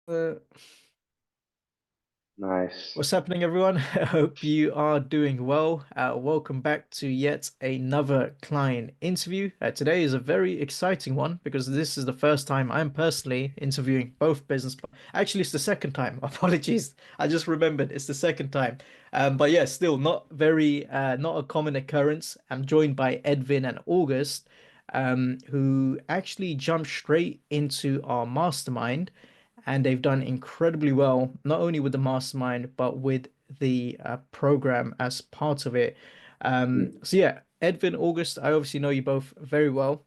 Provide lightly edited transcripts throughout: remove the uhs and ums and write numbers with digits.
Uh, Nice. what's happening, everyone? I hope you are doing well. Welcome back to yet another client interview. Today is a very exciting one because this is the first time I'm personally interviewing both business. Actually, it's the second time. Apologies. I just remembered it's the second time. But yeah, still not a common occurrence. I'm joined by Edvin and August, who actually jumped straight into our mastermind, and they've done incredibly well, not only with the mastermind, but with the program as part of it. Mm. So yeah, Edvin, August, I obviously know you both very well,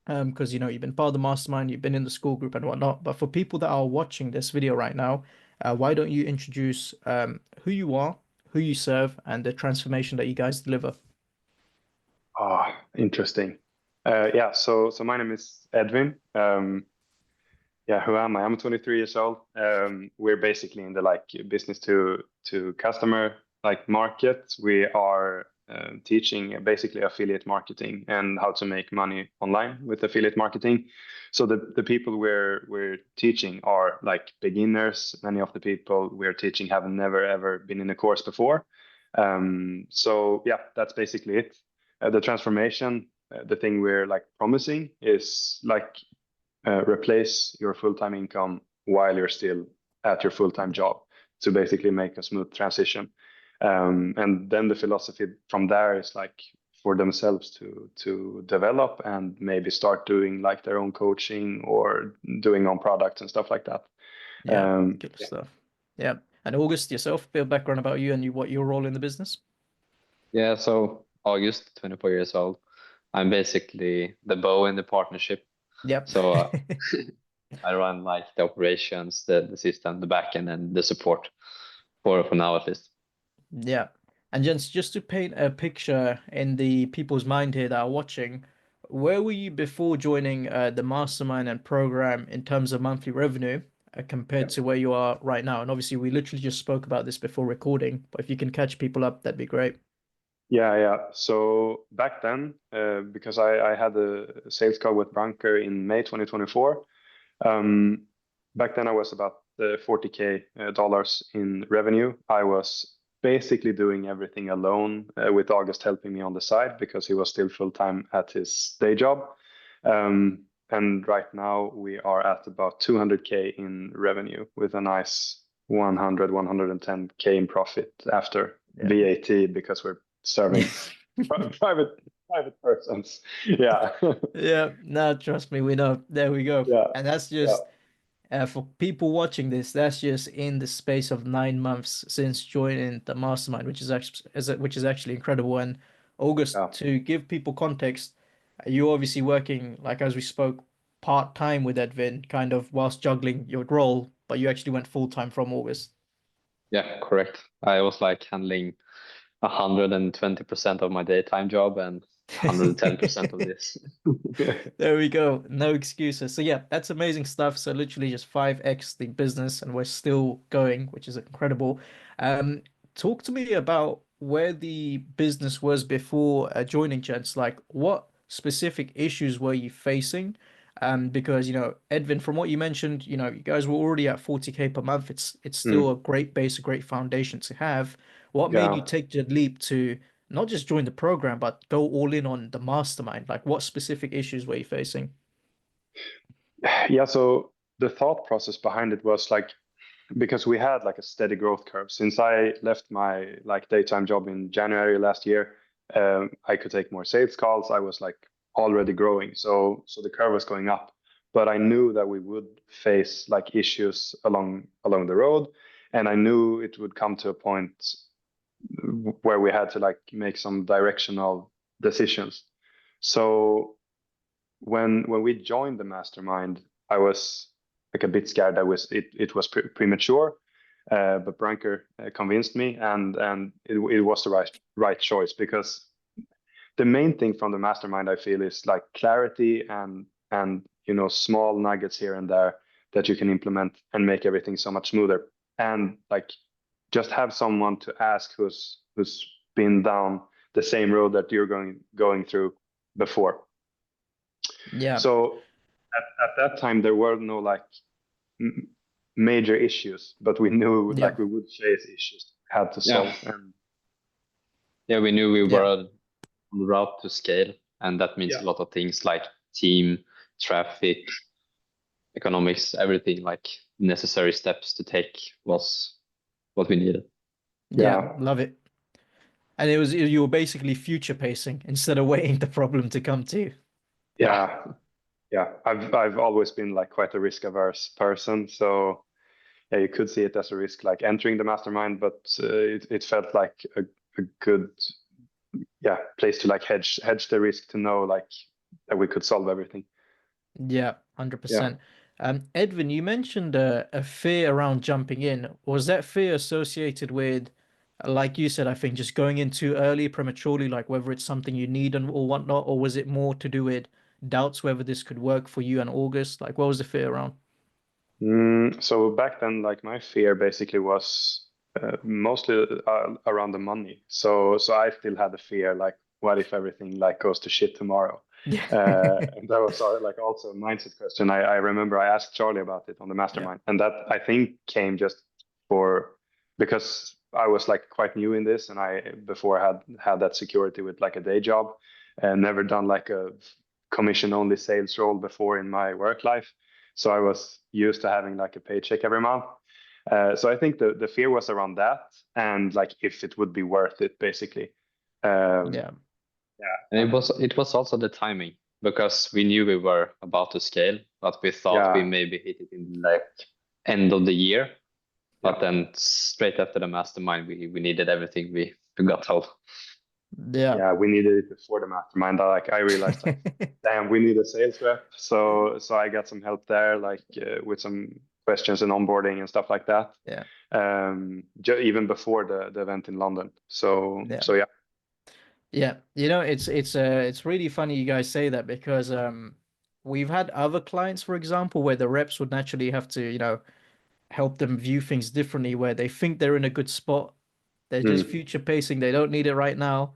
because you've been part of the mastermind, you've been in the school group and whatnot. But for people that are watching this video right now, why don't you introduce who you are, who you serve, and the transformation that you guys deliver? Interesting. So my name is Edvin. Who am I? I'm 23 years old. We're basically in the business to customer market. We are teaching basically affiliate marketing and how to make money online with affiliate marketing. So the people we're teaching are like beginners. Many of the people we're teaching have never ever been in a course before. So yeah, that's basically it. The transformation, the thing we're promising is replace your full-time income while you're still at your full-time job to basically make a smooth transition. And then the philosophy from there is for themselves to develop and maybe start doing their own coaching or doing on products and stuff like that. Yeah, good Yeah. stuff. Yeah. And August, yourself, a bit of background about you and what your role in the business. Yeah, so August, 24 years old. I'm basically the bow in the partnership. Yep. So I run the operations, the system, the backend, and the support for now at least. Yeah. And just to paint a picture in the people's mind here that are watching, where were you before joining the mastermind and program in terms of monthly revenue compared to where you are right now? And obviously, we literally just spoke about this before recording, but if you can catch people up, that'd be great. Yeah. So back then, because I had a sales call with Branker in May 2024. Back then I was about 40K dollars in revenue. I was basically doing everything alone, with August helping me on the side because he was still full time at his day job. And right now we are at about 200K in revenue with a nice 110K in profit after Yeah. VAT because we're serving private persons. Yeah. Yeah, no, trust me, we know. There we go. Yeah. And that's Yeah. just for people watching this, that's just in the space of 9 months since joining the mastermind, which is actually incredible. And August, Yeah. to give people context, you're obviously working, like as we spoke, part-time with Edvin, kind of whilst juggling your role, but you actually went full-time from August. Yeah, correct. I was handling 120% of my daytime job and 110% of this. There we go. No excuses. So yeah, that's amazing stuff. So literally just 5x the business and we're still going, which is incredible. Talk to me about where the business was before joining Gents. Like what specific issues were you facing? Because Edvin, from what you mentioned, you guys were already at 40K per month. It's still a Mm. great base, a great foundation to have. What made you Yeah. take the leap to not just join the program, but go all in on the mastermind? Like, what specific issues were you facing? Yeah. So the thought process behind it was because we had a steady growth curve. Since I left my daytime job in January last year, I could take more sales calls. I was already growing. So the curve was going up. But I knew that we would face issues along the road. And I knew it would come to a point where we had to make some directional decisions. So when we joined the mastermind, I was a bit scared that it was premature, but Branker convinced me, and it was the right choice because the main thing from the mastermind I feel is clarity and small nuggets here and there that you can implement and make everything so much smoother, and just have someone to ask who's been down the same road that you're going through before. Yeah. So at that time there were no major issues, but we knew like we would face issues we had to solve. And we knew we were on the route to scale, and that means a lot of things like team, traffic, economics, everything, like necessary steps to take was what we needed. Yeah, love it. And you were basically future pacing instead of waiting the problem to come to you. Yeah. I've always been like quite a risk averse person, so yeah, you could see it as a risk, like entering the mastermind, but it felt like a good place to like hedge the risk, to know like that we could solve everything. Yeah, 100%. Edvin, you mentioned a fear around jumping in. Was that fear associated with, like you said, I think just going in too early, prematurely, like whether it's something you need and or whatnot, or was it more to do with doubts whether this could work for you and August? Like, what was the fear around? So back then, like my fear basically was mostly around the money. So I still had the fear, like, what if everything like goes to shit tomorrow? Yeah. And that was like also a mindset question. I remember I asked Charlie about it on the Yeah. mastermind, and that I think came just because I was like quite new in this, and I before had that security with like a day job, and never done like a commission only sales role before in my work life. So I was used to having like a paycheck every month. So I think the fear was around that, and like if it would be worth it, basically. Um, Yeah. And it was also the timing, because we knew we were about to scale, but we thought we yeah, maybe hit it in like end of the year. yeah, But then straight after the mastermind, we needed everything we got told. Yeah. yeah. We needed it before the mastermind. I realized like, damn, we need a sales rep. So I got some help there, like with some questions and onboarding and stuff like that. Yeah. Even before the event in London. So Yeah. so yeah. Yeah, it's really funny you guys say that because we've had other clients, for example, where the reps would naturally have to, help them view things differently, where they think they're in a good spot, they're just Mm, future pacing, they don't need it right now,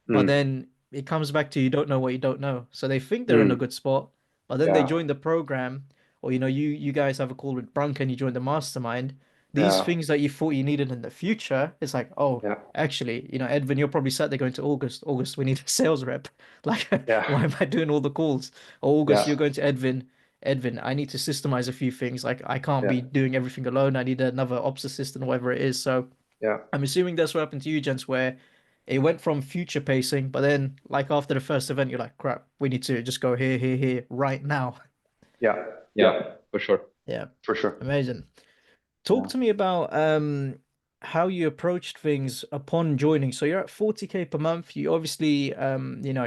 but mm, then it comes back to you don't know what you don't know. So they think they're in a mm. good spot, but then they Yeah, join the program, or you guys have a call with Brunk and you join the mastermind. These yeah, things that you thought you needed in the future, it's like, oh, yeah, actually, Edvin, you're probably sat there going to August. August, we need a sales rep. Like, yeah, why am I doing all the calls? Or August, you're yeah, going to Edvin. Edvin, I need to systemize a few things. Like, I can't yeah, be doing everything alone. I need another ops assistant, whatever it is. So yeah, I'm assuming that's what happened to you, gents, where it went from future pacing, but then like after the first event, you're like, crap, we need to just go here, here, here, right now. yeah, Yeah, yeah, for sure. Yeah, for sure. amazing. Talk Yeah. to me about how you approached things upon joining. So you're at 40K per month. You obviously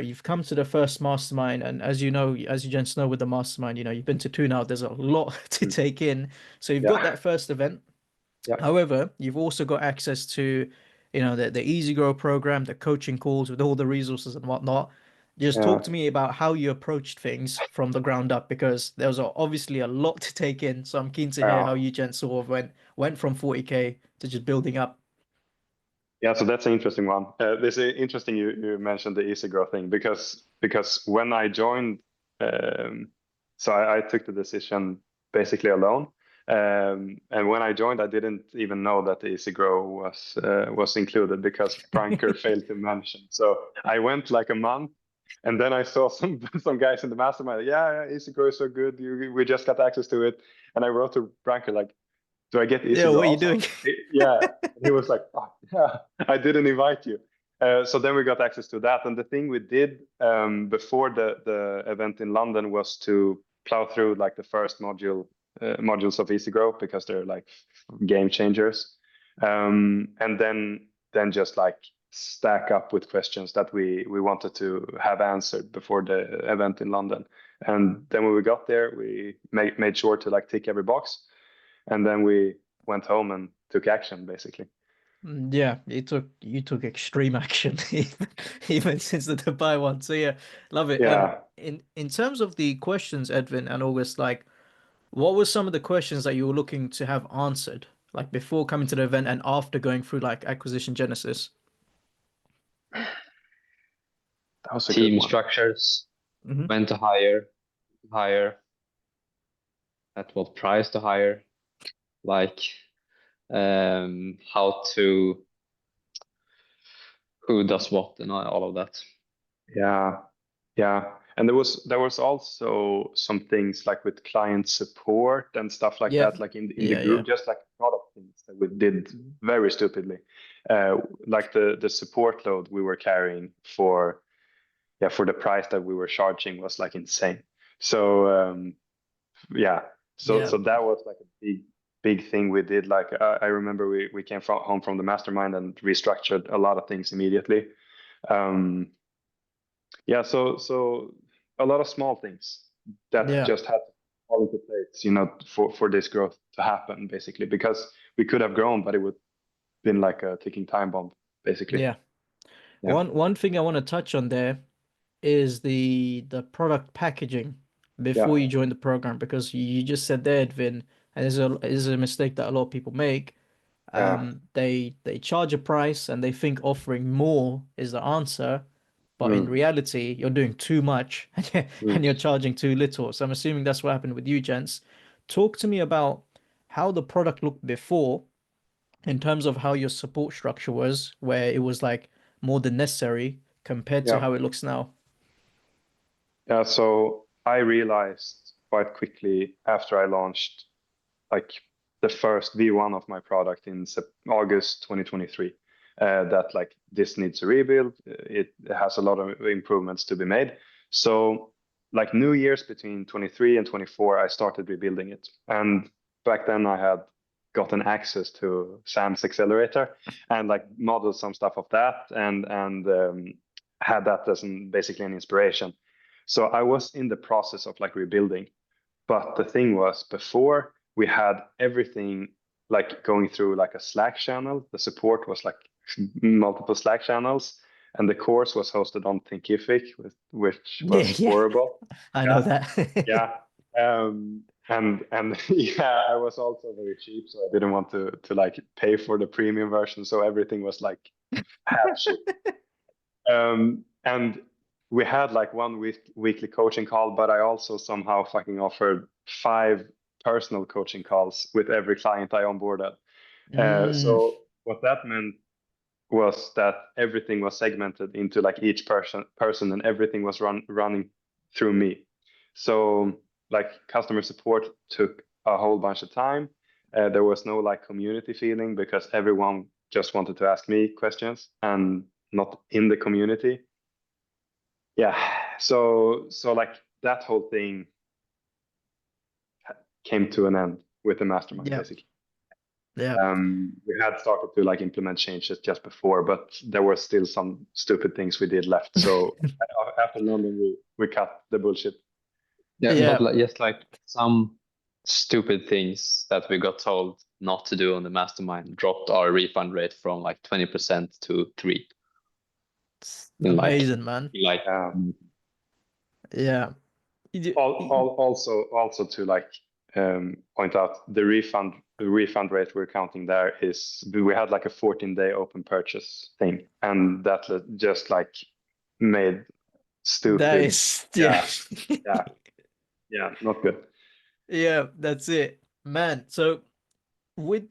you've come to the first mastermind, and as you know, as you gents know with the mastermind, you've been to two now. There's a lot to Mm. take in. So you've got Yeah, that first event. yeah, However, you've also got access to, the EasyGrow program, the coaching calls with all the resources and whatnot. Just yeah. talk to me about how you approached things from the ground up because there was obviously a lot to take in. So I'm keen to hear Yeah. how you gents sort of went from 40K to just building up. Yeah, so that's an interesting one. This is interesting you mentioned the EasyGrow thing, because when I joined, so I took the decision basically alone. And when I joined, I didn't even know that the EasyGrow was included because Branker failed to mention. So I went like a month, and then I saw some some guys in the mastermind. Like, yeah, EasyGrow is so good. We just got access to it, and I wrote to Branker like, do I get Yeah, EasyGrow what are you doing? also? Yeah. And he was like, oh, yeah, I didn't invite you. So then we got access to that. And the thing we did before the event in London was to plow through like the first modules of EasyGrow, because they're like game changers. And then just like stack up with questions that we wanted to have answered before the event in London. And then when we got there, we made sure to like tick every box, and then we went home and took action, basically. Yeah, you took extreme action even since the Dubai one. So yeah, love it. Yeah. In terms of the questions, Edvin and August, like what were some of the questions that you were looking to have answered, like before coming to the event and after going through like acquisition genesis? That was a good Team one. structures, Hmm. when to hire, at what price to hire. like how to, who does what and all of that. Yeah, and there was also some things like with client support and stuff like Yeah. that, like in the Yeah. Yeah. group, just like product things that we did very stupidly, like the support load we were carrying for the price that we were charging was like insane. So yeah, so Yeah. so that was like a big thing we did. Like I remember we came home from the mastermind and restructured a lot of things immediately. Um, yeah, so a lot of small things that Yeah. just had to fall into place, for this growth to happen, basically, because we could have grown, but it would have been like a ticking time bomb, basically. Yeah. Yeah, One thing I want to touch on there is the product packaging yeah, before you join the program, because you just said there, Edvin, and is a mistake that a lot of people make. yeah, They charge a price and they think offering more is the answer, but in mm, reality, you're doing too much mm, and you're charging too little. So I'm assuming that's what happened with you, gents. Talk to me about how the product looked before in terms of how your support structure was, where it was like more than necessary compared to yeah, how it looks now. yeah. So I realized quite quickly after I launched like the first V1 of my product in August 2023, that like this needs a rebuild. It has a lot of improvements to be made. So like New Year's between 23 and 24, I started rebuilding it. And back then I had gotten access to Sam's accelerator and like modeled some stuff of that and had that as basically an inspiration. So I was in the process of like rebuilding. But the thing was, before we had everything like going through like a Slack channel. The support was like multiple Slack channels, and the course was hosted on Thinkific, which Yeah, was yeah, horrible. I know Yeah, that. yeah. And yeah, I was also very cheap, so I didn't want to like pay for the premium version. So everything was like half cheap. And we had like one weekly coaching call, but I also somehow fucking offered 5 personal coaching calls with every client I onboarded. Mm, So what that meant was that everything was segmented into like each person and everything was running through me. So like customer support took a whole bunch of time. There was no like community feeling because everyone just wanted to ask me questions and not in the community. Yeah, so like that whole thing came to an end with the mastermind, yeah, basically. yeah. We had started to like implement changes just before, but there were still some stupid things we did left. So after London, we cut the bullshit. Yeah, but Yeah, like, just like some stupid things that we got told not to do on the mastermind dropped our refund rate from like 20% to 3 it's in amazing, man. like Yeah. Also to like point out the refund rate we're counting there is we had like a 14-day open purchase thing, and that just like made That stupid. is, yeah. Yeah, yeah, yeah, not good. Yeah, that's it. Man, so with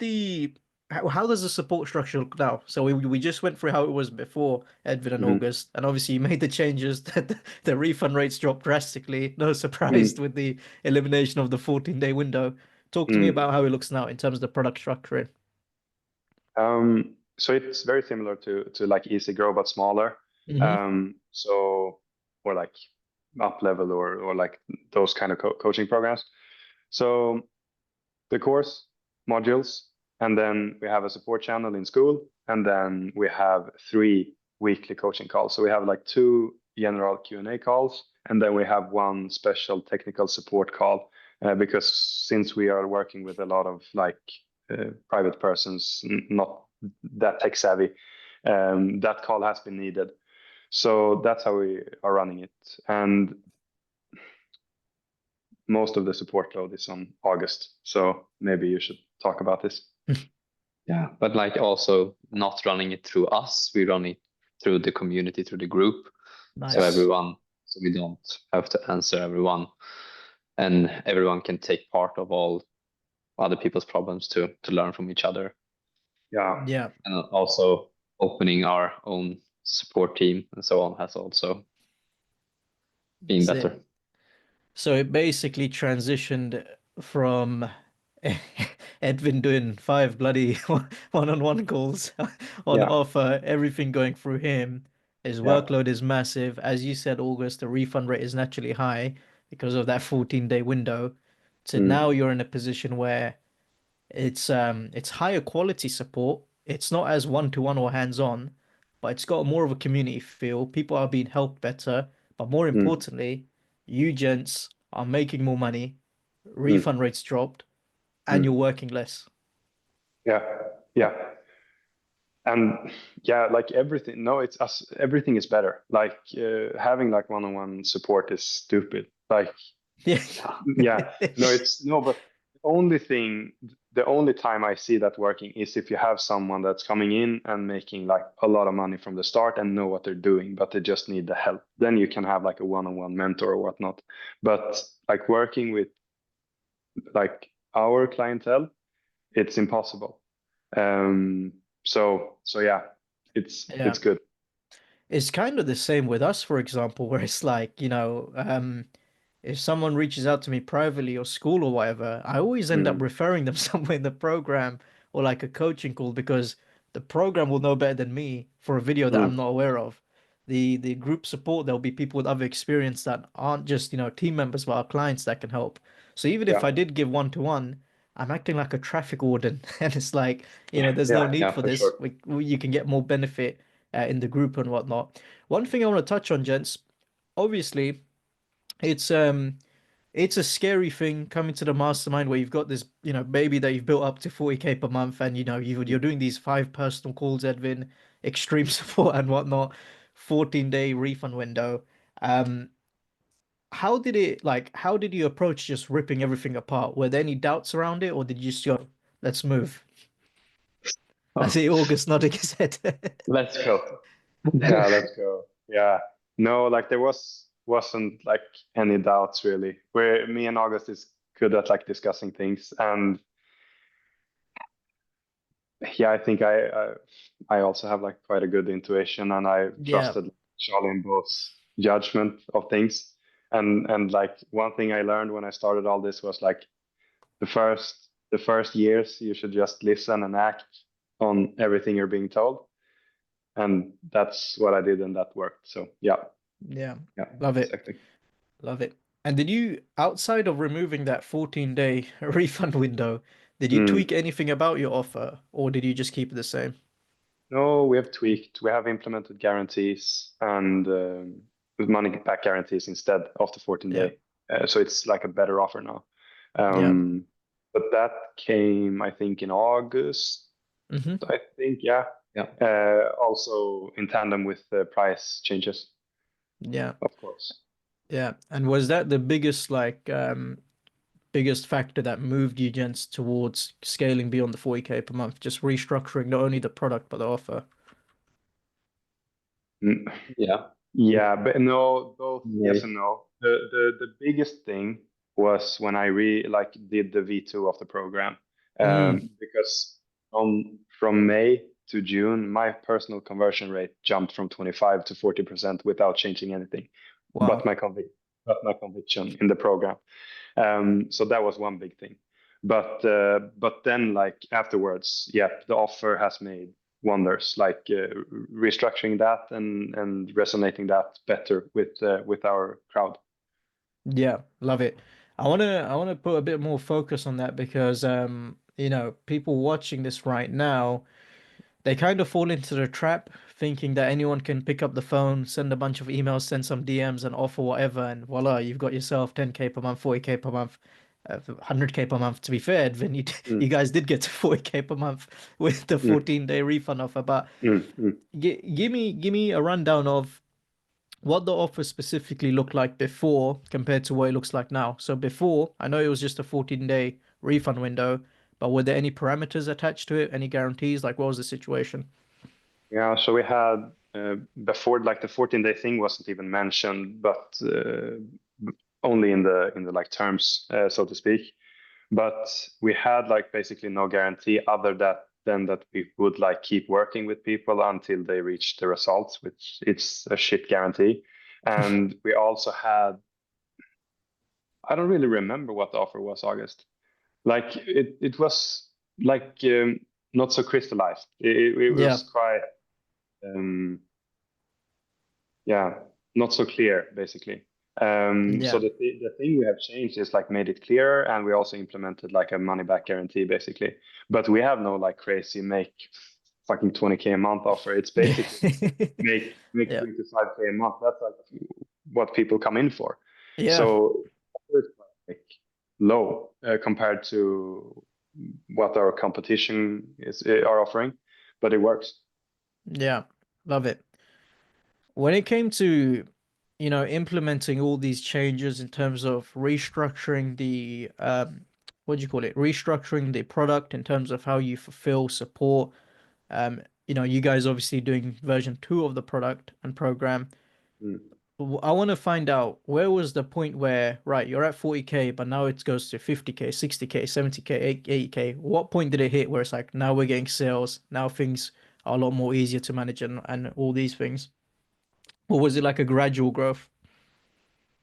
how does the support structure look now? So we just went through how it was before Edvin and Mhm, August, and obviously you made the changes that the refund rates dropped drastically. No surprise mhm, with the elimination of the 14-day window. Talk to me mhm. about how it looks now in terms of the product structuring. So it's very similar to like EasyGrow but smaller. Hmm. So or like up level or like those kind of coaching programs. So the course modules, and then we have a support channel in school, and then we have 3 weekly coaching calls. So we have like 2 general Q&A calls, and then we have one special technical support call, because since we are working with a lot of like private persons, not that tech savvy, that call has been needed. So that's how we are running it. And most of the support load is on August. So maybe you should talk about this. yeah, but like also not running it through us, we run it through the community, through the group. So Yeah. Nice. everyone, so we don't have to answer everyone, and everyone can take part of all other people's problems to learn from each other. Yeah. Yeah. And also opening our own support team and so on has also been That's it. better. So it basically transitioned from Edvin doing 5 bloody one-on-one calls on Yeah. offer, everything going through him. His Yeah. workload is massive. As you said, August, the refund rate is naturally high because of that 14-day window. So now Mm. you're in a position where it's higher quality support. It's not as one-to-one or hands-on, but it's got more of a community feel. People are being helped better, but more Mm. importantly, you gents are making more money, Mm. refund rates dropped, and you're Mm. working less. Yeah. Yeah. And yeah, like everything, no, it's us, everything is better. Like having like one-on-one support is stupid. Like, Yeah. yeah, no, it's no, but the only thing, the only time I see that working is if you have someone that's coming in and making like a lot of money from the start and know what they're doing, but they just need the help. Then you can have like a one-on-one mentor or whatnot. But like working with like our clientele, it's impossible. So yeah, Yeah. it's good. It's kind of the same with us, for example, where it's like, if someone reaches out to me privately or school or whatever, I always end up Mm. referring them somewhere in the program or like a coaching call because the program will know better than me for a video that I'm Mm. not aware of. The group support, there'll be people with other experience that aren't just, team members, but our clients that can help. So even if Yeah, I did give one-to-one, I'm acting like a traffic warden. And it's like, there's no yeah, need yeah, for for this. sure. You can get more benefit in the group and whatnot. One thing I want to touch on, gents, obviously, it's um it's a scary thing coming to the mastermind where you've got this, baby that you've built up to 40K per month, and you're doing these 5 personal calls, Edvin, extreme support and whatnot, 14-day refund window. Um, how did you approach just ripping everything apart? Were there any doubts around it, or did you just go, let's move? I see August nodding his head. Let's go. Yeah, let's go. Yeah. No, like there wasn't like any doubts really. Where me and August is good at like discussing things, and yeah, I think I also have like quite a good intuition, and I Yeah, trusted Charlie in both judgment of things. And like one thing I learned when I started all this was like the first years you should just listen and act on everything you're being told, and that's what I did, and that worked. So yeah, yeah, yeah, love it. exactly. Love it. And did you, outside of removing that 14-day refund window, did you tweak Mm. anything about your offer, or did you just keep it the same? No, we have tweaked. We have implemented guarantees and with money back guarantees instead of the 14 Yeah, day. So it's like a better offer now. yeah. Um, but that came, I think, in August. Hmm. I think, yeah. Yeah. Also in tandem with the price changes, Yeah, of course. yeah. And was that the biggest factor that moved you gents towards scaling beyond the 40K per month, just restructuring not only the product but the offer? Mm. Yeah. Yeah, but no, both yes Maybe. and no. The biggest thing was when I did the V2 of the program, Mm, because from May to June, my personal conversion rate jumped from 25 to 40% without changing anything, but wow. my conviction in the program. So that was one big thing. But then like afterwards, yeah, the offer has made wonders, like restructuring that and resonating that better with our crowd. Yeah, love it. I wanna put a bit more focus on that because people watching this right now, they kind of fall into the trap thinking that anyone can pick up the phone, send a bunch of emails, send some DMs and offer whatever, and voila, you've got yourself 10K per month, 40K per month, 100K per month. To be fair, Edvin, you Mm, guys did get to 40K per month with the mm, 14-day refund offer, but mm. give me a rundown of what the offer specifically looked like before compared to what it looks like now. So before, I know it was just a 14-day refund window, but were there any parameters attached to it? Any guarantees? Like, what was the situation? Yeah, so we had before, like the 14-day thing wasn't even mentioned, but only in the like terms, so to speak. but we had like basically no guarantee other than that we would like keep working with people until they reach the results, which it's a shit guarantee. And we also had, I don't really remember what the offer was, August. Like it was like not so crystallized. It Yeah. was quite yeah, not so clear basically. So Yeah. the thing we have changed is like made it clearer, and we also implemented like a money back guarantee basically. But we have no like crazy make fucking 20K a month offer. It's basically make Yeah. 3 to 5K a month. That's like what people come in for. Yeah. So it's like low compared to what our competition is are offering, but it works. Yeah. Love it. When it came to, implementing all these changes in terms of restructuring the what do you call it? Restructuring the product in terms of how you fulfill support. You guys obviously doing version 2 of the product and program. Mm. I want to find out where was the point where, right, you're at 40K, but now it goes to 50K, 60K, 70K, 80K. What point did it hit where it's like, now we're getting sales, now things are a lot more easier to manage and all these things? Or was it like a gradual growth?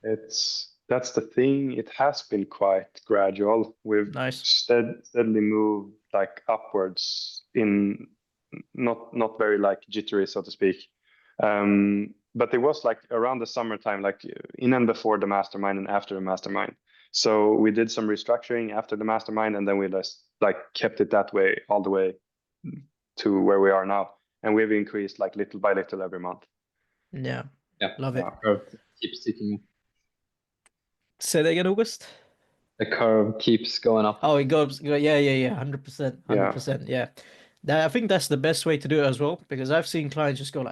That's the thing. It has been quite gradual. We've Nice. steadily moved like upwards in not very like jittery, so to speak. But it was like around the summertime, like in and before the mastermind and after the mastermind. So we did some restructuring after the mastermind, and then we just like kept it that way all the way to where we are now. And we've increased like little by little every month. Yeah. Yeah, Love Yeah. it. curve keeps ticking. Say that again, August? The curve keeps going up. Oh, it goes, yeah, yeah, yeah, 100%, Yeah. 100%, yeah. I think that's the best way to do it as well, because I've seen clients just go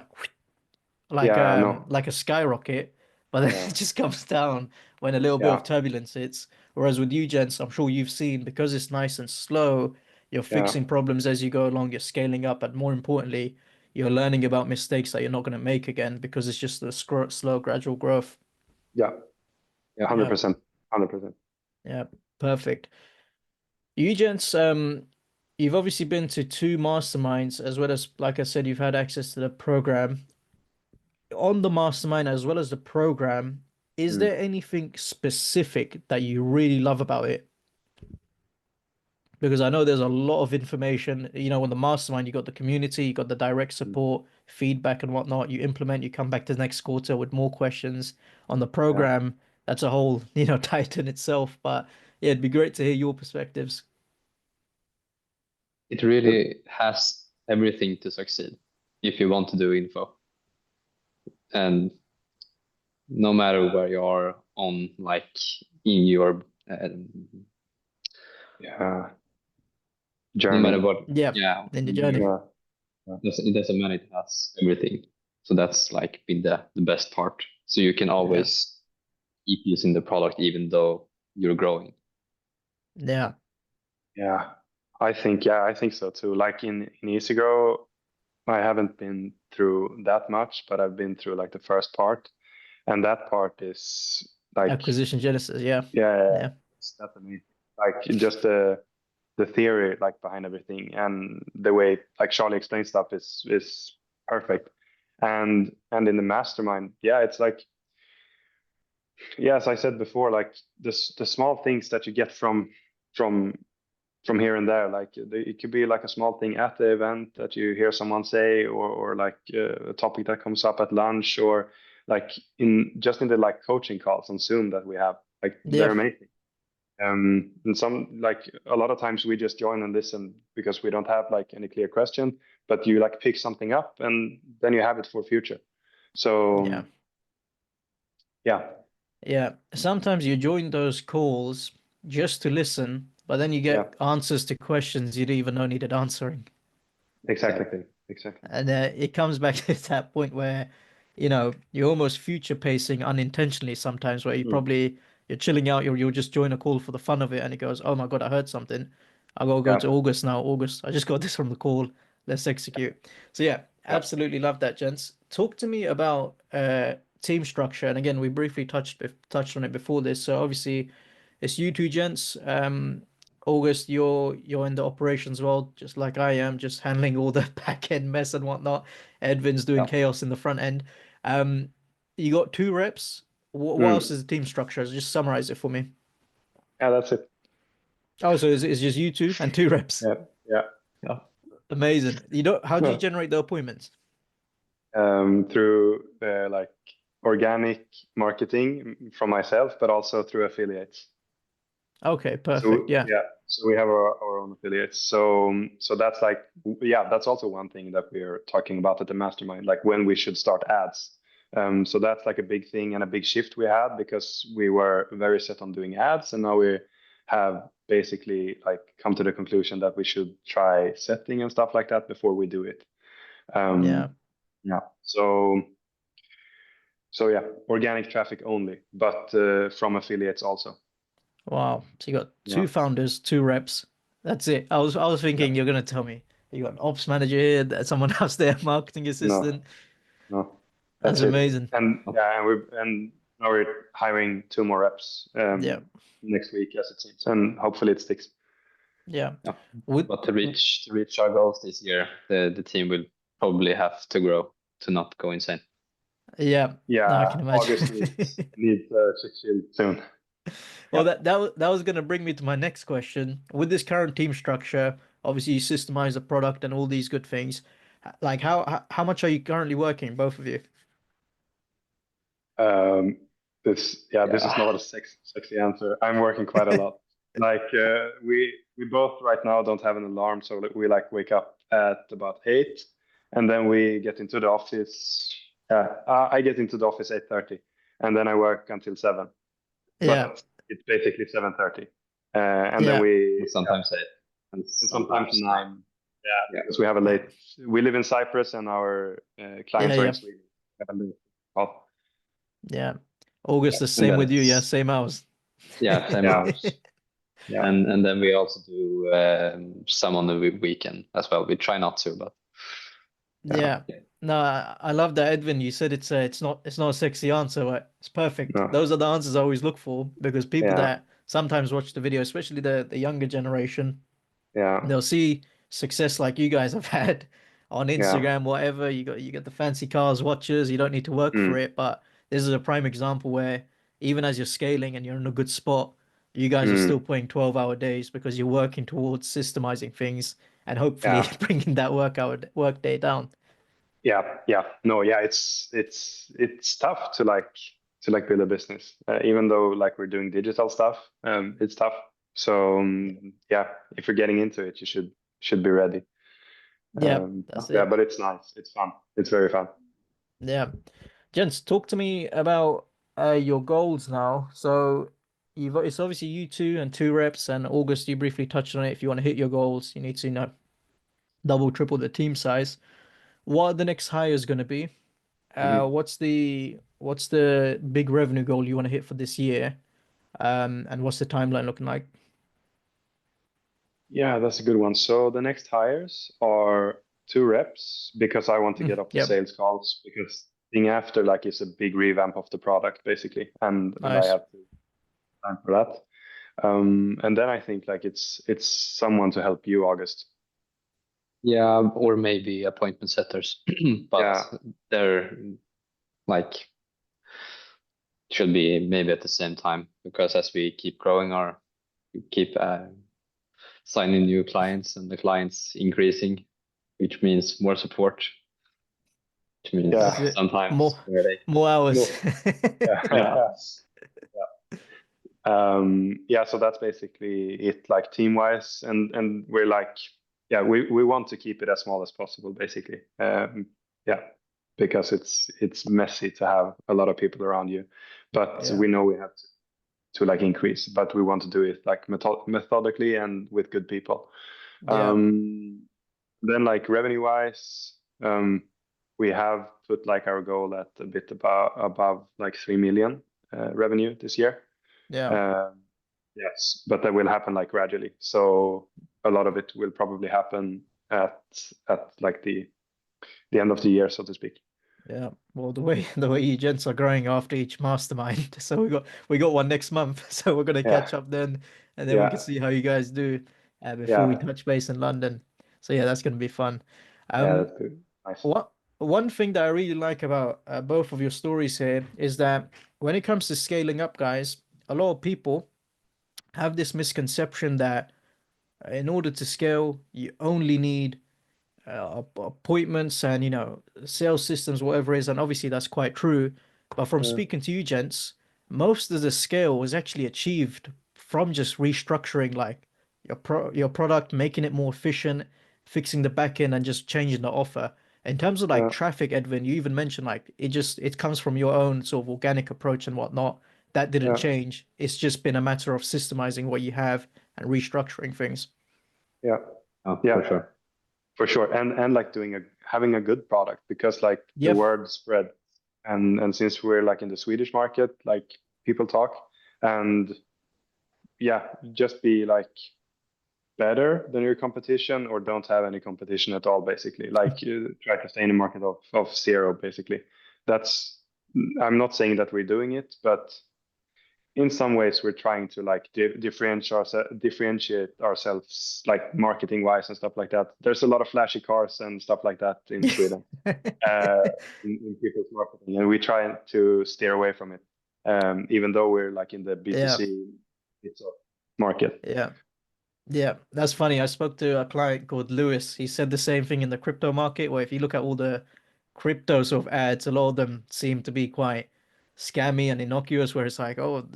Yeah. No. like a skyrocket, but then Yeah. it just comes down when a little bit Yeah. of turbulence hits. Whereas with you gents, I'm sure you've seen, because it's nice and slow, you're Yeah. fixing problems as you go along, you're scaling up, and more importantly, you're learning about mistakes that you're not going to make again because it's just a slow, gradual growth. Yeah. Yeah. 100%. 100%. Yeah, perfect. You gents, you've obviously been to 2 masterminds as well as, like I said, you've had access to the program. On the mastermind as well as the program, is Mm. there anything specific that you really love about it? Because I know there's a lot of information. On the mastermind, you got the community, you got the direct Mm. support, feedback, and whatnot. You implement, you come back to the next quarter with more questions. On the Yeah. program, that's a whole, title in itself. But yeah, it'd be great to hear your perspectives. It really has everything to succeed if you want to do info. And no matter where you are on, like in your, Yeah. no matter Journey. what, Yeah, yeah, in the journey. your, Yeah. Yeah. it doesn't matter. It has everything. So that's like been the best part. So you can Yeah, always keep using the product even though you're growing. yeah, Yeah. I think so too. Like in EasyGrow, I haven't been through that much, but I've been through like the first part, and that part is like, acquisition genesis. Yeah, yeah, yeah, that's amazing. Like just the theory like behind everything, and the way like Charlie explains stuff is perfect. And in the mastermind, yeah, it's like, yeah, as I said before, like the small things that you get from from here and there, like it could be like a small thing at the event that you hear someone say, or like a topic that comes up at lunch, or like in the like coaching calls on Zoom that we have, like they're yeah, amazing. And some like a lot of times we just join and listen because we don't have like any clear question, but you like pick something up and then you have it for future. So yeah, yeah, yeah. Sometimes you join those calls just to listen, but then you yeah, get answers to questions you didn't even know needed answering. exactly, Exactly. exactly. And it comes back to that point where, you're almost future pacing unintentionally sometimes, where Mm. you're chilling out, you'll just join a call for the fun of it, and it goes, oh my God, I heard something. I gotta go Yeah, to August now. August, I just got this from the call. Let's execute. So yeah, yeah. absolutely love that, gents. Talk to me about team structure. And again, we briefly touched on it before this. So obviously, it's you two gents. August, you're in the operations world, just like I am, just handling all the back end mess and whatnot. Edvin's doing Yeah. chaos in the front end. Um, you got two reps. What else Mm. is the team structure? Just summarize it for me. Yeah, that's it. Oh, so it's just you two and two reps. Yeah. Yeah. Yeah. Amazing. You don't, how do you No. generate the appointments? Through like organic marketing from myself, but also through affiliates. Okay, perfect. So Yeah. yeah, so we have our own affiliates. So that's like, yeah, that's also one thing that we're talking about at the mastermind, like when we should start ads. So that's like a big thing and a big shift we had, because we were very set on doing ads, and now we have basically like come to the conclusion that we should try setting and stuff like that before we do it. Yeah. Yeah. So yeah, organic traffic only, but from affiliates also. Wow. So you got Yeah. two founders, two reps. That's it. I was Yeah. thinking you're gonna tell me you got an ops manager here, someone else there, marketing No. assistant. No, That's that's it. amazing. And yeah, and now we're hiring two more reps Yeah. next week, as it seems, and hopefully it sticks. Yeah. Yeah. Would But to reach our goals this year, the team will probably have to grow to not go insane. yeah. No, I Yeah, can August imagine. needs six shield soon. Well, Yeah. that was gonna bring me to my next question. With this current team structure, obviously you systemize the product and all these good things. Like how much are you currently working, both of you? Um, this is not Yeah. a sexy answer. I'm working quite a lot. Like we both right now don't have an alarm, so we like wake up at about 8, and then we get into the office. I get into the office 8:30, and then I work until 7. Yeah. But it's basically 7:30, and then Yeah. we Sometimes 8 and and sometimes sometimes 9. 9. Yeah, Yeah. because we have a Yeah. late. We live in Cyprus, and our Yeah. clients are in Yeah. Sweden. We have a late call. Yeah. August, the And same with you. Yeah. that's Same hours. yeah, same Yeah, hours. yeah. And then we also do some on the weekend as well. We try not to, but Yeah, Yeah. No, I love that, Edvin. You said it's not a sexy answer, but it's perfect. no, Those are the answers I always look for because people yeah, that sometimes watch the video, especially the younger generation, yeah, they'll see success like you guys have had on yeah, Instagram, whatever. You got the fancy cars, watches, you don't need to work for mm, it. But this is a prime example where even as you're scaling and you're in a good spot, you guys are still mm, putting 12-hour days because you're working towards systemizing things and hopefully yeah, bringing that work day down. yeah, yeah. No, yeah. It's tough to like build a business, even though like we're doing digital stuff. It's tough. So yeah, if you're getting into it, you should be ready. Yeah, that's Yeah, it. but it's nice. It's fun. It's very fun. Yeah. Gents, talk to me about your goals now. So it's obviously you two and two reps, and August, you briefly touched on it. If you want to hit your goals, you need to, double, triple the team size. What are the next hires going to be? Mhm. What's the big revenue goal you want to hit for this year? And what's the timeline looking like? Yeah, that's a good one. So the next hires are two reps, because I want to get off the Yep, sales calls, because thing after like is a big revamp of the product basically, and I nice. have to time for that. And then I think like it's someone to help you, August. yeah, or maybe appointment setters, but Yeah, they're like should be maybe at the same time because as we keep growing, we keep signing new clients and the clients increasing, which means more support, which means That's yeah, it. sometimes More, where they more hours. no, yeah, yeah yeah. Yeah, so that's basically it, like team wise, and we're like, yeah, we want to keep it as small as possible, basically. Yeah, because it's messy to have a lot of people around you, but Yeah, we know we have to like increase, but we want to do it like methodically and with good people. yeah, Then like revenue wise, we have put like our goal at a bit above like 3 million revenue this year. yeah, Um, yes, but that will happen like gradually. So a lot of it will probably happen at like the end of the year, so to speak. yeah. Well, the way you gents are growing after each mastermind, so we got one next month, so we're gonna Yeah, catch up then. and then we can Yeah. see how you guys do before we Yeah. touch base in London. So yeah, that's going to be fun. Yeah, Um, that's good. Nice. what one thing that I really like about both of your stories here is that when it comes to scaling up, guys, a lot of people have this misconception that in order to scale, you only need appointments and sales systems, whatever it is, and obviously that's quite true. But from Uh, speaking to you gents, most of the scale was actually achieved from just restructuring like your product, making it more efficient, fixing the back end, and just changing the offer. In terms of like uh, traffic, Edvin, you even mentioned like it comes from your own sort of organic approach and whatnot. That didn't yeah. change. It's just been a matter of systemizing what you have and restructuring things. Yeah. Oh, Yeah. for sure. For sure. And like having a good product, because like the Yep. word spread, and since we're like in the Swedish market, like people talk, and yeah, just be like better than your competition, or don't have any competition at all, basically. Like you try to stay in a market of zero, basically. That's, I'm not saying that we're doing it, but in some ways we're trying to like differentiate ourselves, like marketing wise and stuff like that. There's a lot of flashy cars and stuff like that in Sweden, uh, in people's marketing, and we try to steer away from it, even though we're like in the Yeah. B2C it's a market. Yeah. Yeah, that's funny. I spoke to a client called Lewis. He said the same thing in the crypto market, where if you look at all the crypto sort of ads, a lot of them seem to be quite scammy and innocuous, where it's like, oh,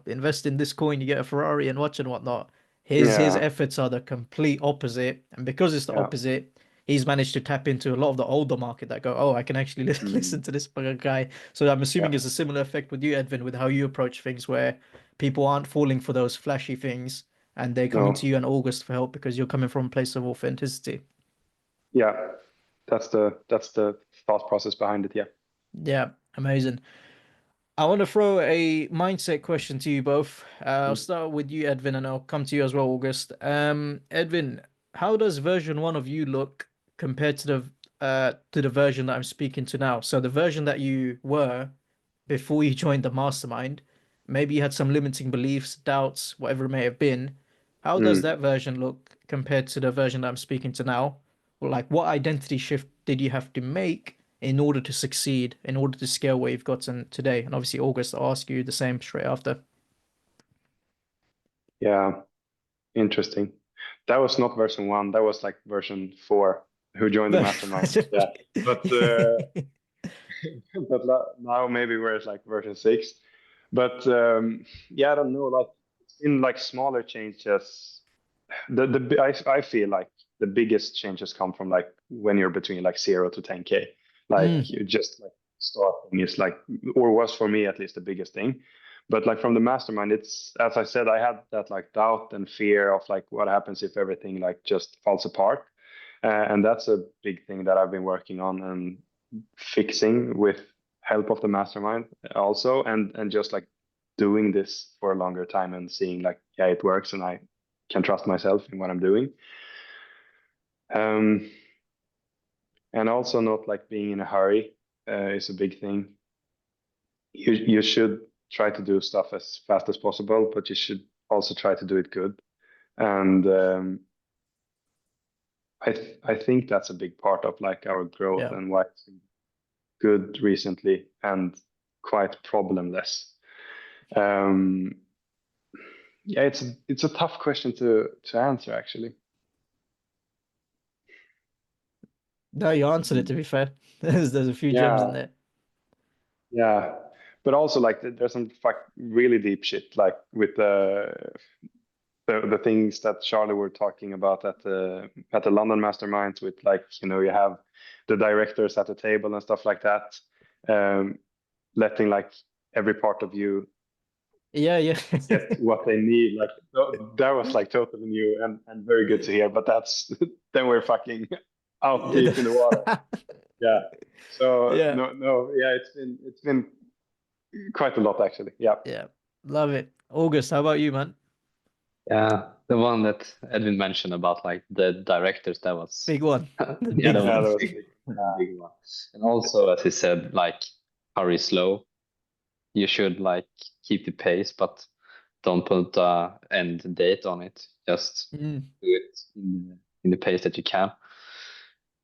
invest in this coin, you get a Ferrari and watch and whatnot. His Yeah, efforts are the complete opposite, and because it's the yeah. opposite, he's managed to tap into a lot of the older market that go, oh, I can actually listen Mm, to this guy. So I'm assuming yeah. it's a similar effect with you, Edvin, with how you approach things, where people aren't falling for those flashy things and they're coming to No. you in August for help because you're coming from a place of authenticity. Yeah. That's the thought process behind it. Yeah. Yeah, amazing. I want to throw a mindset question to you both. I'll Mm. start with you, Edvin, and I'll come to you as well, August. Edvin, how does version one of you look compared to the version that I'm speaking to now? So the version that you were before you joined the mastermind, maybe you had some limiting beliefs, doubts, whatever it may have been. How does Mm. that version look compared to the version that I'm speaking to now? Or like, what identity shift did you have to make in order to succeed, in order to scale where you've gotten today? And obviously, August, I'll ask you the same straight after. Yeah. Interesting. That was not version one. That was like version four, who joined the mastermind. Yeah. But now maybe we're at like version six. But yeah, I don't know. Like it's been like smaller changes. I feel like the biggest changes come from like when you're between like 0 to 10K. Like Mm, you just like starting is like, or was for me at least, the biggest thing. But like from the mastermind, it's, as I said, I had that like doubt and fear of like what happens if everything like just falls apart. And that's a big thing that I've been working on and fixing with help of the mastermind also, and just like doing this for a longer time and seeing like, yeah, it works and I can trust myself in what I'm doing. um and also not like being in a hurry is a big thing. You should try to do stuff as fast as possible, but you should also try to do it good. And I think that's a big part of like our growth yeah. and why it's been good recently and quite problemless. um Yeah, it's a tough question to answer, actually. No, you answered it, to be fair. There's a few gems in Yeah, there. yeah, but also like there's some really deep shit, like with the things that Charlie were talking about at the London Masterminds, with like, you have the directors at the table and stuff like that, letting like every part of you Yeah, yeah. get what they need. Like that was like totally new and very good to hear. But that's then we're fucking out Yeah. deep in the water. Yeah. So Yeah. no, yeah, it's been quite a lot, actually. Yeah. Yeah. Love it. August, how about you, man? Yeah, the one that Edwin mentioned about like the directors, that was Big one. The yeah, big that Yeah, was one. that a was big, big. big one. And also, as he said, like hurry slow. You should like keep the pace, but don't put a end date on it. Just Mm. do it in the pace that you can.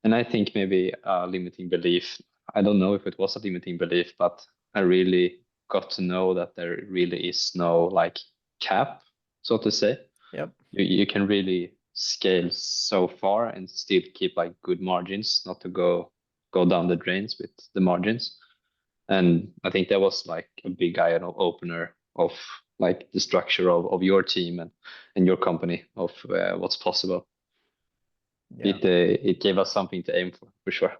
And I think maybe a limiting belief. I don't know if it was a limiting belief, but I really got to know that there really is no like cap, so to say. Yep. You can really scale so far and still keep like good margins, not to go down the drains with the margins. And I think that was like a big eye opener of like the structure of your team and your company of what's possible. Yeah. It gave us something to aim for sure.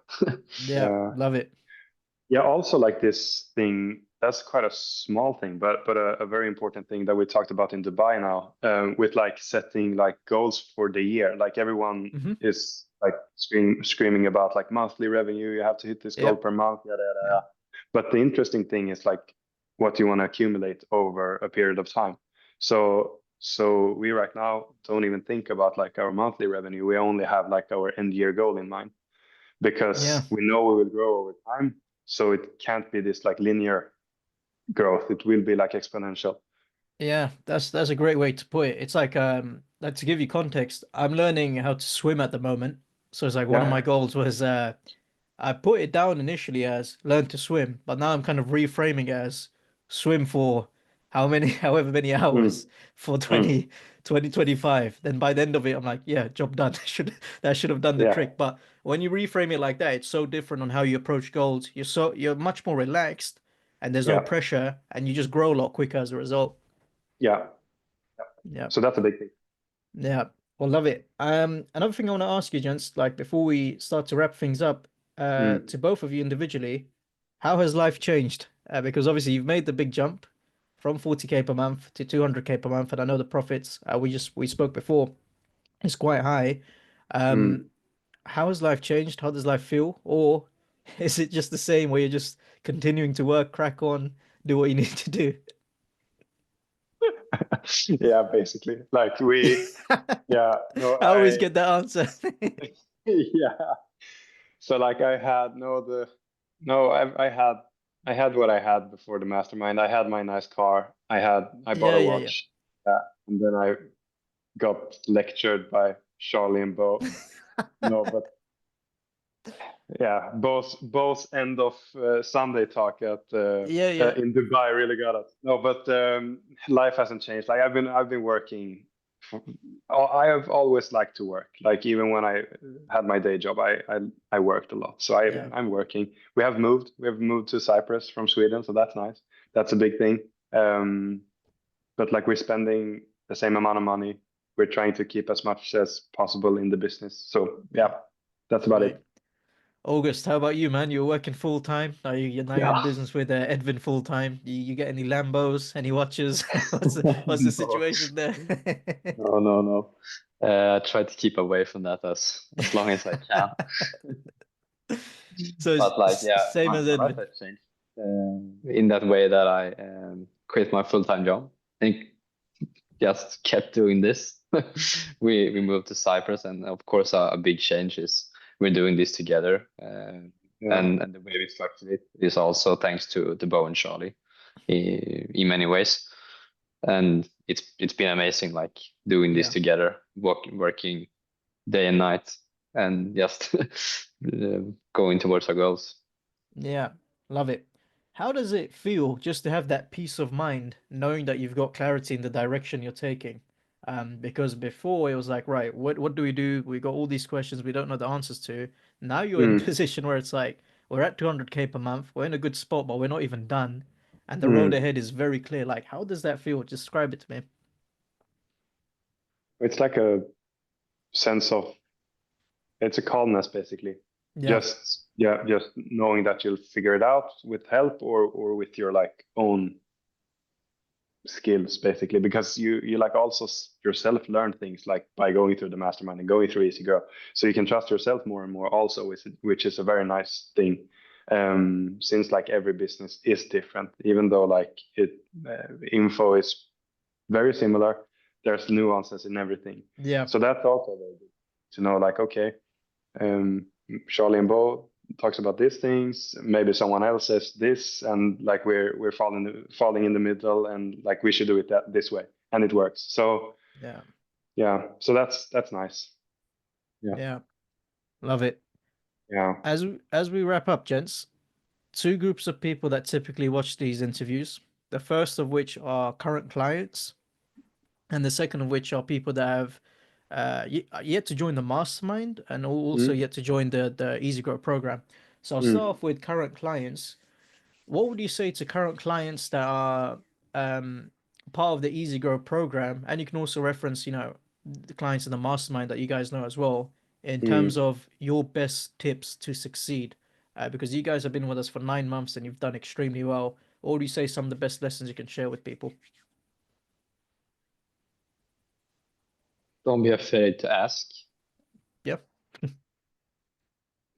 Yeah. Yeah. Love it. Yeah, also like this thing, that's quite a small thing, but a very important thing that we talked about in Dubai now, with like setting like goals for the year. Like everyone Hmm. is like screaming about like monthly revenue, you have to hit this goal Yep. per month, yada yada Yeah. yada. But the interesting thing is like what you want to accumulate over a period of time. So we right now don't even think about like our monthly revenue. We only have like our end year goal in mind Yeah. because we know we will grow over time. So it can't be this like linear growth. It will be like exponential. Yeah, that's a great way to put it. It's like to give you context, I'm learning how to swim at the moment. So it's like one of my Yeah. goals was I put it down initially as learn to swim, but now I'm kind of reframing it as swim for how many however many Mm, hours for mm, 2025. Then by the end of it, I'm like, yeah, job done. That should have done the yeah. trick. But when you reframe it like that, it's so different on how you approach goals. You're much more relaxed and there's no Yeah. pressure and you just grow a lot quicker as a result. Yeah. Yeah. So that's a big thing. Yeah, well, love it. Another thing I want to ask you, gents, like before we start to wrap things up, Mm, to both of you individually, how has life changed? Because obviously you've made the big jump from 40K per month to 200K per month, and I know the profits, we spoke before, is quite high. Um, mm. how has life changed? How does life feel? Or is it just the same where you're just continuing to work, crack on, do what you need to do? Yeah, basically. Like yeah, no, I always get that answer. yeah. So like I had no, I had what I had before the mastermind. I had my nice car. I bought Yeah, a yeah, watch. Yeah, and then I got lectured by Charlie and Bo. No, but yeah, both end of Sunday talk at yeah, yeah, in Dubai really got it. No, but life hasn't changed. Like I've been working. For, I have always liked to work. Like even when I had my day job, I worked a lot. So yeah, I'm working. We have moved. We have moved to Cyprus from Sweden, so that's nice. That's a big thing. But like we're spending the same amount of money. We're trying to keep as much as possible in the business. So yeah. yeah, that's about Sweet. it. August, how about you, man? You're working full time. Now you're in Yeah. business with Edvin full time. You get any Lambos, any watches? What's the No, situation there? No. I try to keep away from that as long as I can. So it's But like, yeah, same as my life Edvin. has changed in that way that I quit my full-time job and just kept doing this. We moved to Cyprus, and of course, a big change is we're doing this together. yeah. And the way we structured it is also thanks to Bo and Charlie in many ways. And it's been amazing, like doing this Yeah, together, working day and night, and just going towards our goals. yeah, love it. How does it feel just to have that peace of mind, knowing that you've got clarity in the direction you're taking? Because before it was like, right, what do we do? We got all these questions we don't know the answers to. Now you're in a Mm, position where it's like, we're at 200K per month, we're in a good spot, but we're not even done. And the road mm. ahead is very clear. Like, how does that feel? Describe it to me. It's like a sense of it's a calmness basically. Yeah, Just knowing that you'll figure it out with help or with your like own skills basically because you like also yourself learn things like by going through the mastermind and going through EasyGrow. So you can trust yourself more and more also which is a very nice thing. Since like every business is different, even though like info is very similar, there's nuances in everything. yeah, So that's also very good to know like okay, Charlie and Bo, talks about these things. Maybe someone else says this, and like we're falling in the middle, and like we should do it this way, and it works. So Yeah. yeah, so that's nice. Yeah. Yeah. Love it. Yeah. As we wrap up, gents, two groups of people that typically watch these interviews. The first of which are current clients, and the second of which are people that have yet to join the mastermind and also Mm, yet to join the EasyGrow program. So I'll start mm, off with current clients. What would you say to current clients that are um, part of the EasyGrow program? And you can also reference, the clients in the mastermind that you guys know as well, in terms mm. of your best tips to succeed. Because you guys have been with us for 9 months and you've done extremely well. What would you say some of the best lessons you can share with people? Don't be afraid to ask. Yeah,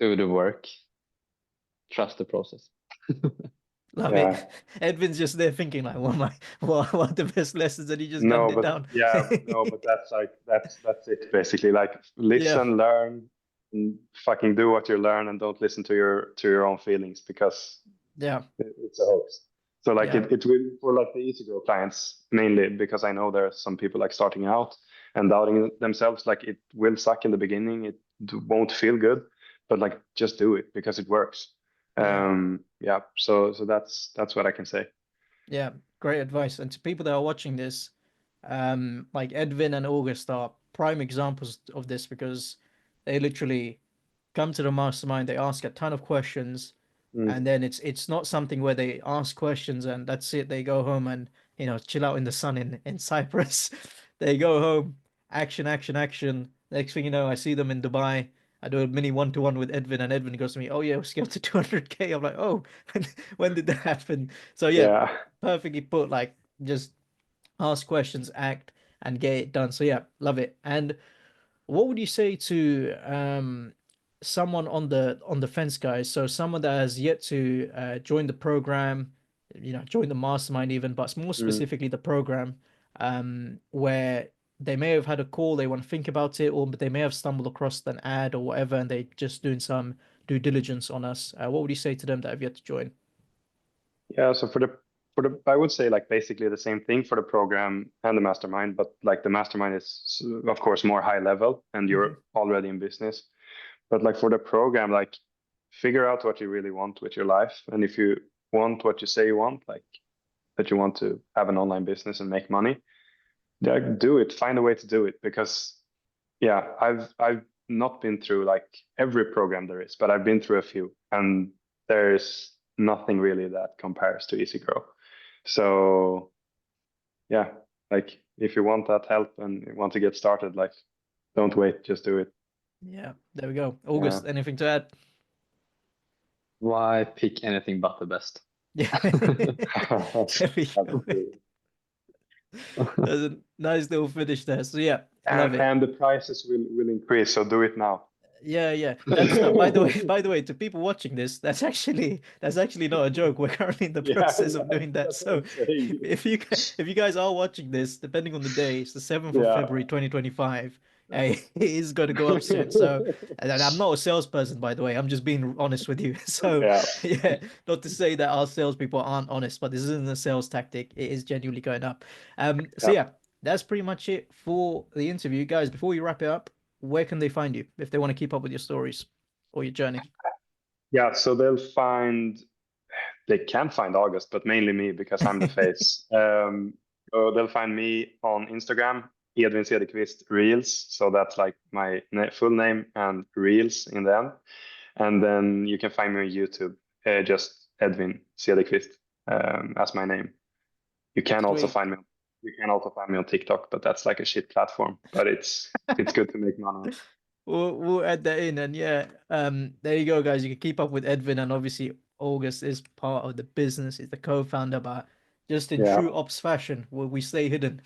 Do the work. Trust the process. love it. Yeah. Edvin's just there thinking like, what am I, what are the best lessons? And he just gunned No, it but down. yeah, no, but that's like that's it basically. Like Yeah, listen, learn, and fucking do what you learn, and don't listen to your own feelings because yeah, it's a hoax. So like yeah, it will for like the EasyGrow clients mainly because I know there are some people like starting out and doubting themselves. Like it will suck in the beginning. It won't feel good, but like just do it because it works. yeah. Yeah. So that's what I can say. Yeah, great advice. And to people that are watching this, like Edvin and August are prime examples of this because they literally come to the mastermind, they ask a ton of questions, Mm. and then it's not something where they ask questions and that's it. They go home and chill out in the sun in Cyprus. They go home, action, action, action. Next thing you know, I see them in Dubai. I do a mini one-to-one with Edvin, and Edvin goes to me, "Oh yeah, we scaled to 200K." I'm like, "Oh, when did that happen?" So yeah, Yeah. perfectly put. Like just ask questions, act, and get it done. So yeah, love it. And what would you say to someone on the fence, guys? So someone that has yet to join the program, join the mastermind even, but more Mm. specifically the program, where they may have had a call, they want to think about it, or they may have stumbled across an ad or whatever, and they just doing some due diligence on us. What would you say to them that have yet to join? Yeah, so for the I would say like basically the same thing for the program and the mastermind, but like the mastermind is of course more high level and Hmm. you're already in business. But like for the program, like figure out what you really want with your life. And if you want what you say you want, like that you want to have an online business and make money, yeah, do it. Find a way to do it because yeah, I've not been through like every program there is, but I've been through a few, and there's nothing really that compares to EasyGrow. So yeah, like if you want that help and you want to get started, like don't wait, just do it. Yeah, there we go. Yeah. August, anything to add? Why pick anything but the best? Yeah, there we go. Absolutely. That's a nice little finish there. So yeah, love it. And the prices will increase, so do it now. Yeah, yeah. That's not, by the way, by the way, to people watching this, that's actually not a joke. We're currently in the Yeah, process yeah, of doing that. that's what So I'm saying. if you guys are watching this, depending on the day, it's the 7th of Yeah. February 2025. It is going to go up soon. So and I'm not a salesperson, by the way. I'm just being honest with you. So Yeah. yeah, not to say that our salespeople aren't honest, but this isn't a sales tactic. It is genuinely going up. So Yeah. yeah, that's pretty much it for the interview, guys. Before we wrap it up, where can they find you if they want to keep up with your stories or your journey? Yeah, so they can find August, but mainly me because I'm the face. So they'll find me on Instagram, Edvin Cederqvist Reels. So that's like my full name and Reels in the end. And then you can find me on YouTube, just Edvin Cederqvist as my name. You can also Sweet. find me. You can also find me on TikTok, but that's like a shit platform. But it's good to make money. We'll add that in, and yeah, there you go, guys. You can keep up with Edvin, and obviously August is part of the business. He's the co-founder, but just in Yeah. true ops fashion, we stay hidden.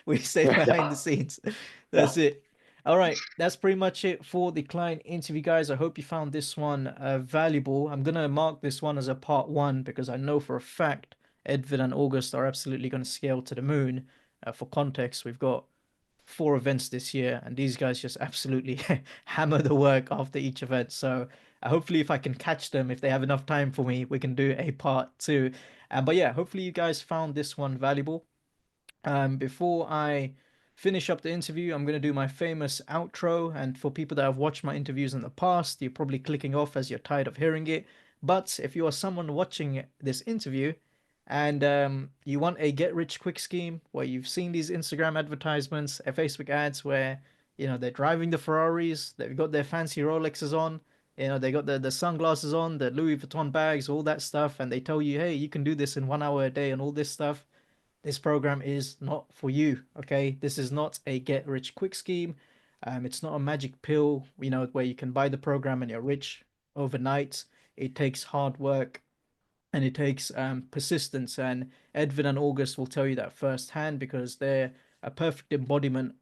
We stay behind the Yeah. scenes. Yeah. That's it. All right, that's pretty much it for the client interview, guys. I hope you found this one valuable. I'm gonna mark this one as a part one because I know for a fact Edvin and August are absolutely going to scale to the moon. For context, we've got 4 events this year, and these guys just absolutely hammer the work after each event. So Hopefully, if I can catch them, if they have enough time for me, we can do a part two. But yeah, hopefully you guys found this one valuable. Before I finish up the interview, I'm going to do my famous outro. And for people that have watched my interviews in the past, you're probably clicking off as you're tired of hearing it. But if you are someone watching this interview and you want a get rich quick scheme where you've seen these Instagram advertisements, Facebook ads where they're driving the Ferraris, they've got their fancy Rolexes on, they got the sunglasses on, the Louis Vuitton bags, all that stuff, and they tell you, hey, you can do this in 1 hour a day and all this stuff. This program is not for you, okay? This is not a get rich quick scheme. It's not a magic pill, where you can buy the program and you're rich overnight. It takes hard work and it takes persistence. And Edvin and August will tell you that firsthand because they're a perfect embodiment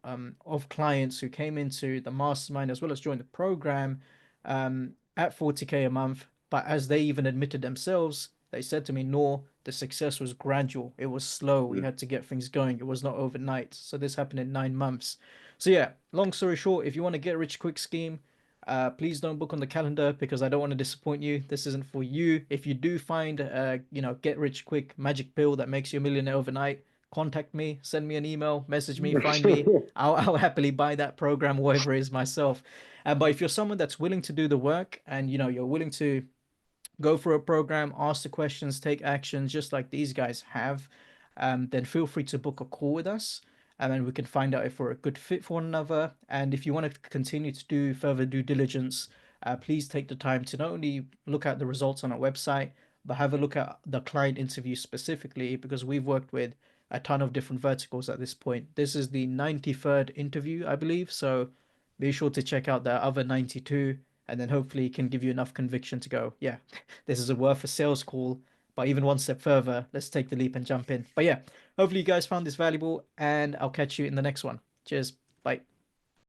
of clients who came into the mastermind as well as joined the program at 40K a month. But as they even admitted themselves, they said to me, no, the success was gradual. It was slow. We Mm. had to get things going. It was not overnight. So this happened in 9 months. So yeah, long story short, if you want to get rich quick scheme, please don't book on the calendar because I don't want to disappoint you. This isn't for you. If you do find get rich quick magic pill that makes you a millionaire overnight, contact me, send me an email, message me, find me. I'll happily buy that program, whatever it is myself. But if you're someone that's willing to do the work and you're willing to go for a program, ask the questions, take actions, just like these guys have, then feel free to book a call with us. And then we can find out if we're a good fit for one another. And if you want to continue to do further due diligence, please take the time to not only look at the results on our website, but have a look at the client interview specifically, because we've worked with a ton of different verticals at this point. This is the 93rd interview, I believe. So be sure to check out the other 92 and then hopefully can give you enough conviction to go, yeah, this is a worth a sales call. But even one step further, let's take the leap and jump in. But yeah, hopefully you guys found this valuable, and I'll catch you in the next one. Cheers.